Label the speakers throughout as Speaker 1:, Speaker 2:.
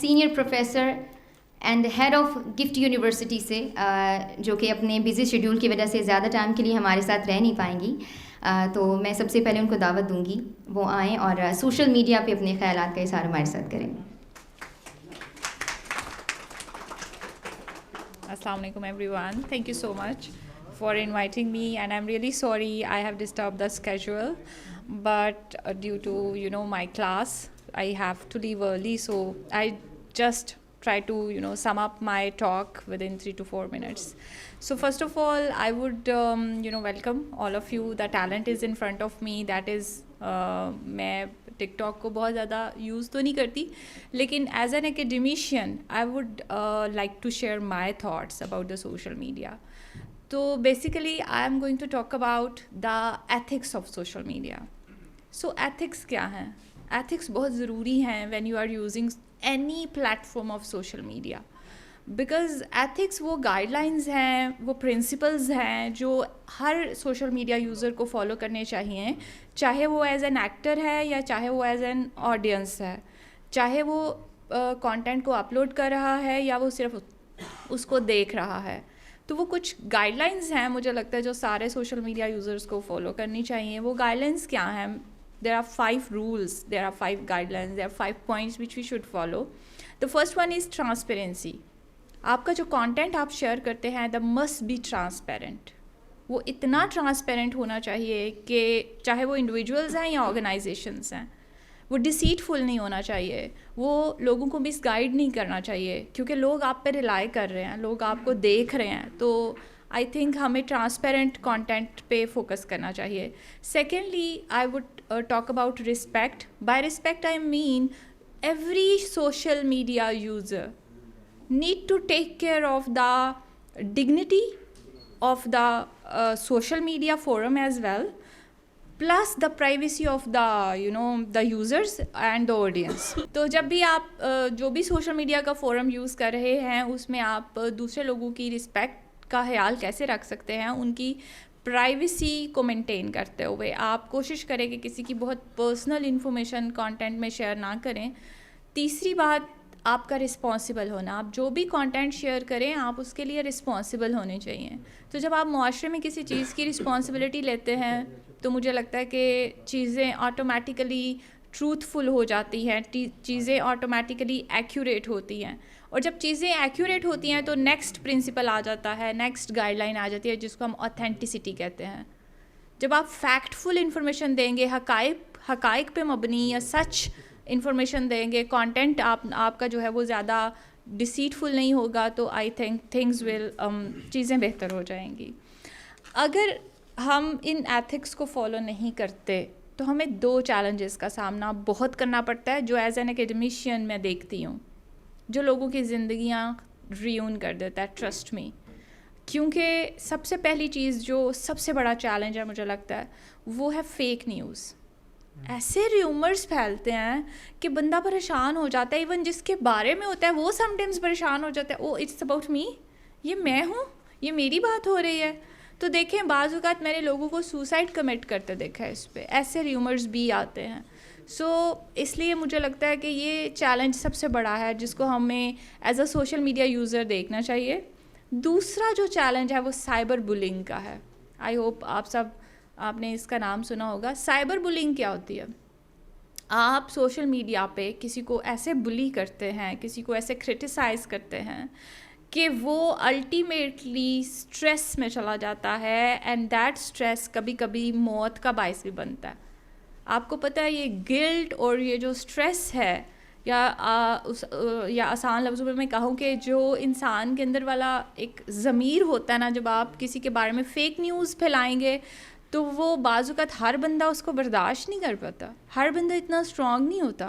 Speaker 1: Senior professor and head of GIFT university سے، جو کہ اپنے بزی شیڈیول کی وجہ سے زیادہ ٹائم کے لیے ہمارے ساتھ رہ نہیں پائیں گی. تو میں سب سے پہلے ان کو دعوت دوں گی وہ آئیں اور سوشل میڈیا پہ اپنے خیالات کا اظہار ہمارے ساتھ کریں.
Speaker 2: Assalamu alaikum everyone. Thank you so much for inviting me, and I'm really sorry I have disturbed the schedule, but due to my class I have to leave early, so I just try to sum up my talk within 3 to 4 minutes. So first of all, I would welcome all of you. The talent is in front of me, that is میں ٹک talk کو بہت زیادہ use تو نہیں کرتی، لیکن as an academician I would like to share my thoughts about the social media. تو basically I am going to talk about the ethics of social media. So ethics کیا ہیں؟ ایتھکس بہت ضروری ہیں when you are using any platform of social media, because ethics وہ guidelines ہیں، وہ principles ہیں جو ہر سوشل میڈیا یوزر کو فالو کرنے چاہیے، چاہے وہ ایز این ایکٹر ہے یا چاہے وہ ایز این آڈینس ہے، چاہے وہ کانٹینٹ کو اپلوڈ کر رہا ہے یا وہ صرف اس کو دیکھ رہا ہے. تو وہ کچھ گائیڈ لائنز ہیں مجھے لگتا ہے جو سارے سوشل میڈیا یوزرس کو فالو کرنی چاہیے. وہ گائیڈ لائنز کیا ہیں؟ there are 5 rules, there are 5 guidelines, there are 5 points which we should follow. The first one is transparency. آپ کا جو کانٹینٹ آپ شیئر کرتے ہیں دا مسٹ بی ٹرانسپیرنٹ. وہ اتنا ٹرانسپیرنٹ ہونا چاہیے کہ چاہے وہ انڈیویجولز ہیں یا آرگنائزیشنس ہیں، وہ ڈیسیٹفل نہیں ہونا چاہیے، وہ لوگوں کو مس گائیڈ نہیں کرنا چاہیے، کیونکہ لوگ آپ پہ ریلائی کر رہے ہیں، لوگ آپ کو دیکھ رہے ہیں. تو آئی تھنک ہمیں ٹرانسپیرنٹ کانٹینٹ پہ فوکس کرنا چاہیے. Secondly I would talk about respect. By respect I mean every social media user need to take care of the dignity of the social media forum as well, plus the privacy of the the users and the audience. تو جب بھی آپ جو بھی social media کا forum use کر رہے ہیں اس میں آپ دوسرے لوگوں کی رسپیکٹ کا خیال کیسے رکھ سکتے ہیں، ان کی پرائیویسی کو مینٹین کرتے ہوئے آپ کوشش کریں کہ کسی کی بہت پرسنل انفارمیشن کانٹینٹ میں شیئر نہ کریں. تیسری بات آپ کا رسپانسبل ہونا. آپ جو بھی کانٹینٹ شیئر کریں آپ اس کے لیے رسپانسبل ہونے چاہیے. تو جب آپ معاشرے میں کسی چیز کی رسپانسبلٹی لیتے ہیں تو مجھے لگتا ہے کہ چیزیں آٹومیٹیکلی ٹروتھفل ہو جاتی ہیں، چیزیں آٹومیٹیکلی ایکوریٹ ہوتی ہیں. اور جب چیزیں ایکوریٹ ہوتی ہیں تو نیکسٹ پرنسپل آ جاتا ہے، نیکسٹ گائیڈ لائن آ جاتی ہے جس کو ہم اوتھینٹسٹی کہتے ہیں. جب آپ فیکٹفل انفارمیشن دیں گے، حقائق پہ مبنی یا سچ انفارمیشن دیں گے، کانٹینٹ آپ کا جو ہے وہ زیادہ ڈسیٹفل نہیں ہوگا، تو آئی تھنک تھنگز ول چیزیں بہتر ہو جائیں گی. اگر ہم ان ایتھکس کو فالو نہیں کرتے تو ہمیں 2 چیلنجز کا سامنا بہت کرنا پڑتا ہے جو ایز این اکیڈمیشین میں دیکھتی ہوں، جو لوگوں کی زندگیاں ریون کر دیتا ہے. Trust me. کیونکہ سب سے پہلی چیز جو سب سے بڑا چیلنج ہے مجھے لگتا ہے وہ ہے فیک نیوز. ایسے ریومرز پھیلتے ہیں کہ بندہ پریشان ہو جاتا ہے، ایون جس کے بارے میں ہوتا ہے وہ سم ٹائمز پریشان ہو جاتا ہے. او اٹس اباؤٹ می، یہ میں ہوں، یہ میری بات ہو رہی ہے. تو دیکھیں بعض اوقات میں نے لوگوں کو سوسائڈ کمٹ کرتے دیکھا ہے اس پہ. ایسے ریومرز بھی آتے ہیں. سو اس لیے مجھے لگتا ہے کہ یہ چیلنج سب سے بڑا ہے جس کو ہمیں as a social media user دیکھنا چاہیے. دوسرا جو چیلنج ہے وہ سائبر بلنگ کا ہے. آئی ہوپ آپ نے اس کا نام سنا ہوگا. سائبر بلنگ کیا ہوتی ہے؟ آپ سوشل میڈیا پہ کسی کو ایسے بلی کرتے ہیں، کسی کو ایسے کرٹیسائز کرتے ہیں کہ وہ الٹیمیٹلی اسٹریس میں چلا جاتا ہے، اینڈ دیٹ اسٹریس کبھی کبھی موت کا باعث بھی بنتا ہے. آپ کو پتہ ہے یہ گلٹ اور یہ جو اسٹریس ہے، یا آسان لفظوں میں کہوں کہ جو انسان کے اندر والا ایک ضمیر ہوتا ہے نا، جب آپ کسی کے بارے میں فیک نیوز پھیلائیں گے تو وہ بعض اوقات ہر بندہ اس کو برداشت نہیں کر پاتا، ہر بندہ اتنا اسٹرانگ نہیں ہوتا.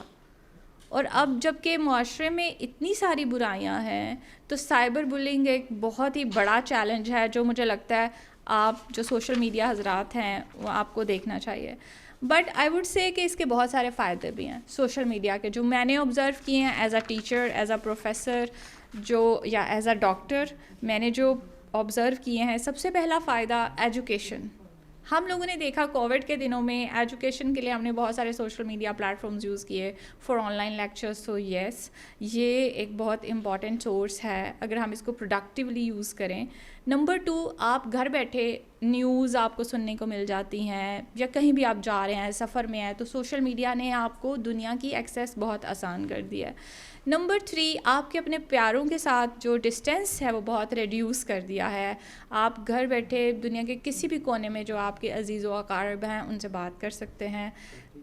Speaker 2: اور اب جب کہ معاشرے میں اتنی ساری برائیاں ہیں تو سائبر بلنگ ایک بہت ہی بڑا چیلنج ہے جو مجھے لگتا ہے آپ جو سوشل میڈیا حضرات ہیں وہ آپ کو دیکھنا چاہیے. بٹ آئی وڈ سے کہ اس کے بہت سارے فائدے بھی ہیں سوشل میڈیا کے، جو میں نے آبزرو کیے ہیں as a teacher, as a professor, یا ایز اے ڈاکٹر. میں نے جو آبزرو کیے ہیں، سب سے پہلا فائدہ ایجوکیشن. ہم لوگوں نے دیکھا کووڈ کے دنوں میں ایجوکیشن کے لیے ہم نے بہت سارے سوشل میڈیا پلیٹفارمز یوز کیے فار آن لائن لیکچرس. تو یس, یہ ایک بہت امپورٹنٹ سورس ہے اگر ہم اس کو پروڈکٹیولی یوز کریں. نمبر 2, آپ گھر بیٹھے نیوز آپ کو سننے کو مل جاتی ہیں, یا کہیں بھی آپ جا رہے ہیں, سفر میں ہیں, تو سوشل میڈیا نے آپ کو دنیا کی ایکسیس بہت آسان کر دیا ہے. نمبر 3, آپ کے اپنے پیاروں کے ساتھ جو ڈسٹینس ہے وہ بہت ریڈیوس کر دیا ہے. آپ گھر بیٹھے دنیا کے کسی بھی کونے میں جو آپ کے عزیز و اقارب ہیں ان سے بات کر سکتے ہیں.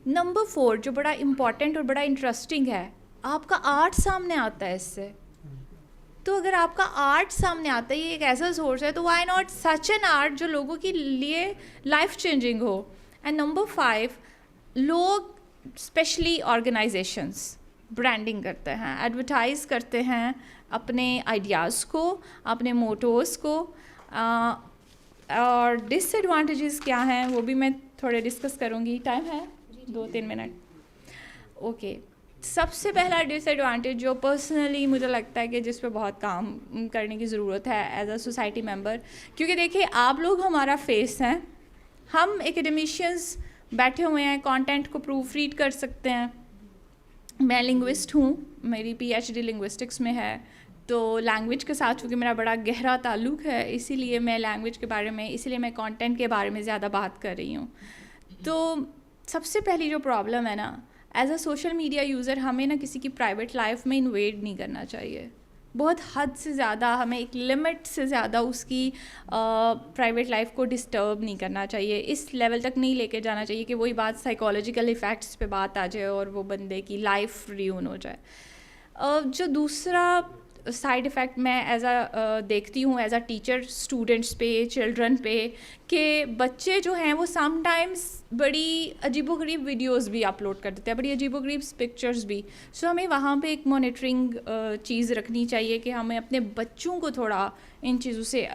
Speaker 2: نمبر 4, جو بڑا امپورٹنٹ اور بڑا انٹرسٹنگ ہے, آپ کا آرٹ سامنے آتا ہے اس سے. تو اگر آپ کا آرٹ سامنے آتا ہے, یہ ایک ایسا سورس ہے, تو why not such an art جو لوگوں کے لیے لائف چینجنگ ہو. اینڈ نمبر 5, لوگ اسپیشلی آرگنائزیشنس برانڈنگ کرتے ہیں, ایڈورٹائز کرتے ہیں اپنے آئیڈیاز کو, اپنے موٹوز کو, اور ڈس ایڈوانٹیجز کیا ہیں وہ بھی میں تھوڑے ڈسکس کروں گی. ٹائم ہے 2-3 منٹ؟ اوکے. سب سے پہلا ڈس ایڈوانٹیج جو پرسنلی مجھے لگتا ہے کہ جس پہ بہت کام کرنے کی ضرورت ہے ایز اے سوسائٹی ممبر, کیونکہ دیکھیے آپ لوگ ہمارا فیس ہیں, ہم ایکیڈمیشینز بیٹھے ہوئے ہیں, کانٹینٹ کو پروف ریڈ کر سکتے ہیں. میں لنگوسٹ ہوں, میری PhD لنگوسٹکس میں ہے, تو لینگویج کے ساتھ چونکہ میرا بڑا گہرا تعلق ہے, اسی لیے میں لینگویج کے بارے میں, اسی لیے میں کانٹینٹ کے بارے میں زیادہ بات کر رہی ہوں. تو سب سے پہلی جو پرابلم ہے نا, as a social media user ہمیں نا کسی کی پرائیویٹ لائف میں انویڈ نہیں کرنا چاہیے. بہت حد سے زیادہ ہمیں ایک لمٹ سے زیادہ اس کی پرائیویٹ لائف کو ڈسٹرب نہیں کرنا چاہیے, اس لیول تک نہیں لے کے جانا چاہیے کہ وہی بات سائیکالوجیکل ایفیکٹس پہ بات آ جائے اور وہ بندے کی لائف ریون ہو جائے. جو دوسرا سائڈ افیکٹ میں ایز اے دیکھتی ہوں ایز اے ٹیچر اسٹوڈنٹس پہ, چلڈرن پہ, کہ بچے جو ہیں وہ سم ٹائمس بڑی عجیب و غریب ویڈیوز بھی اپلوڈ کر دیتے ہیں, بڑی عجیب و غریب پکچرز بھی. سو ہمیں وہاں پہ ایک مانیٹرنگ چیز رکھنی چاہیے کہ ہمیں اپنے بچوں کو تھوڑا ان چیزوں سے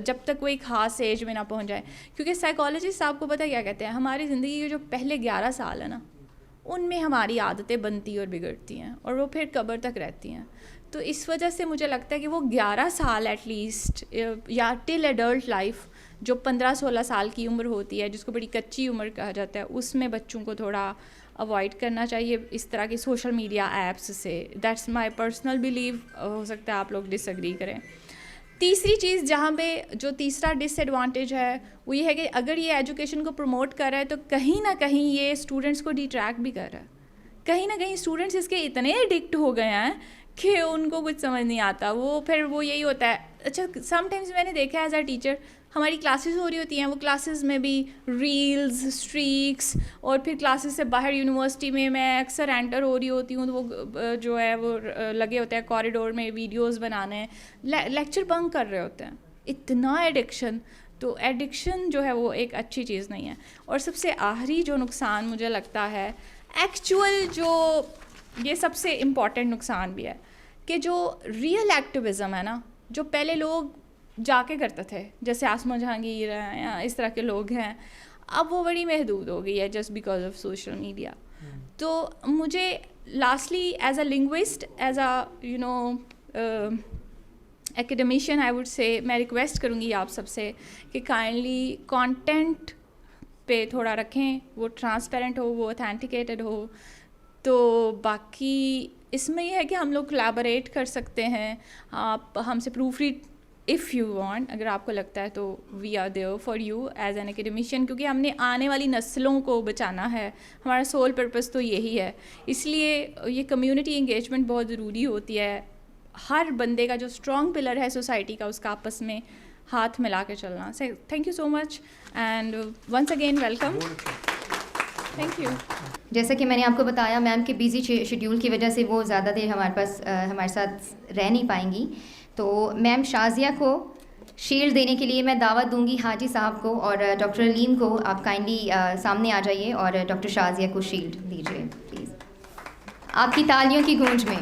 Speaker 2: جب تک وہ ایک خاص ایج میں نہ پہنچ جائے, کیونکہ سائیکالوجسٹ آپ کو پتہ کیا کہتے ہیں, ہماری زندگی کے جو پہلے 11 سال ہیں نا, ان میں ہماری عادتیں بنتی اور بگڑتی ہیں اور وہ پھر قبر تک رہتی ہیں. تو اس وجہ سے مجھے لگتا ہے کہ وہ 11 سال ایٹ لیسٹ, یا ٹل ایڈلٹ لائف جو 15-16 سال کی عمر ہوتی ہے, جس کو بڑی کچی عمر کہا جاتا ہے, اس میں بچوں کو تھوڑا اوائڈ کرنا چاہیے اس طرح کی سوشل میڈیا ایپس سے. دیٹس مائی پرسنل بلیو, ہو سکتا ہے آپ لوگ ڈس ایگری کریں. تیسری چیز جہاں پہ جو تیسرا ڈس ایڈوانٹیج ہے وہ یہ ہے کہ اگر یہ ایجوکیشن کو پروموٹ کر رہا ہے تو کہیں نہ کہیں یہ اسٹوڈنٹس کو ڈیٹریکٹ بھی کر رہا ہے. کہیں نہ کہیں اسٹوڈنٹس اس کے اتنے ایڈکٹ ہو گئے ہیں کہ ان کو کچھ سمجھ نہیں آتا. وہ پھر وہ یہی ہوتا ہے. اچھا, سم ٹائمز میں نے دیکھا ہے ایز اے ٹیچر, ہماری کلاسز ہو رہی ہوتی ہیں, وہ کلاسز میں بھی ریلز, اسٹریکس, اور پھر کلاسز سے باہر یونیورسٹی میں اکثر انٹر ہو رہی ہوتی ہوں تو وہ جو ہے وہ لگے ہوتے ہیں کوریڈور میں ویڈیوز بنانے, لیکچر بنک کر رہے ہوتے ہیں. اتنا ایڈکشن, تو ایڈکشن جو ہے وہ ایک اچھی چیز نہیں ہے. اور سب سے آخری جو نقصان مجھے لگتا ہے ایکچوئل, جو یہ سب سے امپورٹنٹ نقصان بھی ہے, کہ جو ریئل ایکٹیویزم ہے نا, جو پہلے لوگ جا کے کرتے تھے, جیسے آسما جہانگیر ہیں یا اس طرح کے لوگ ہیں, اب وہ بڑی محدود ہو گئی ہے just because of social media. تو مجھے lastly as a linguist, as a academician I would say, میں ریکویسٹ کروں گی آپ سب سے کہ کائنڈلی کانٹینٹ پہ تھوڑا رکھیں, وہ ٹرانسپیرنٹ ہو, وہ اوتھینٹیکیٹڈ ہو. تو باقی اس میں یہ ہے کہ ہم لوگ کولیبوریٹ کر سکتے ہیں, آپ ہم سے proofread if you want, اگر آپ کو لگتا ہے تو we are there for you as an academician, کیونکہ ہم نے آنے والی نسلوں کو بچانا ہے, ہمارا سول پرپز تو یہی ہے. اس لیے یہ کمیونٹی انگیجمنٹ بہت ضروری ہوتی ہے. ہر بندے کا جو اسٹرانگ پلر ہے سوسائٹی کا, اس کا آپس میں ہاتھ ملا کے چلنا. Thank you so much and once again welcome. Thank you.
Speaker 1: جیسا کہ میں نے آپ کو بتایا, میم کے بیزی شیڈیول کی وجہ سے وہ زیادہ دیر ہمارے ساتھ رہ نہیں پائیں گی. تو میم شازیہ کو شیلڈ دینے کے لیے میں دعوت دوں گی حاجی صاحب کو اور ڈاکٹر علیم کو. آپ کائنڈلی سامنے آ جائیے اور ڈاکٹر شازیہ کو شیلڈ دیجیے پلیز, آپ کی تالیوں کی گونج میں.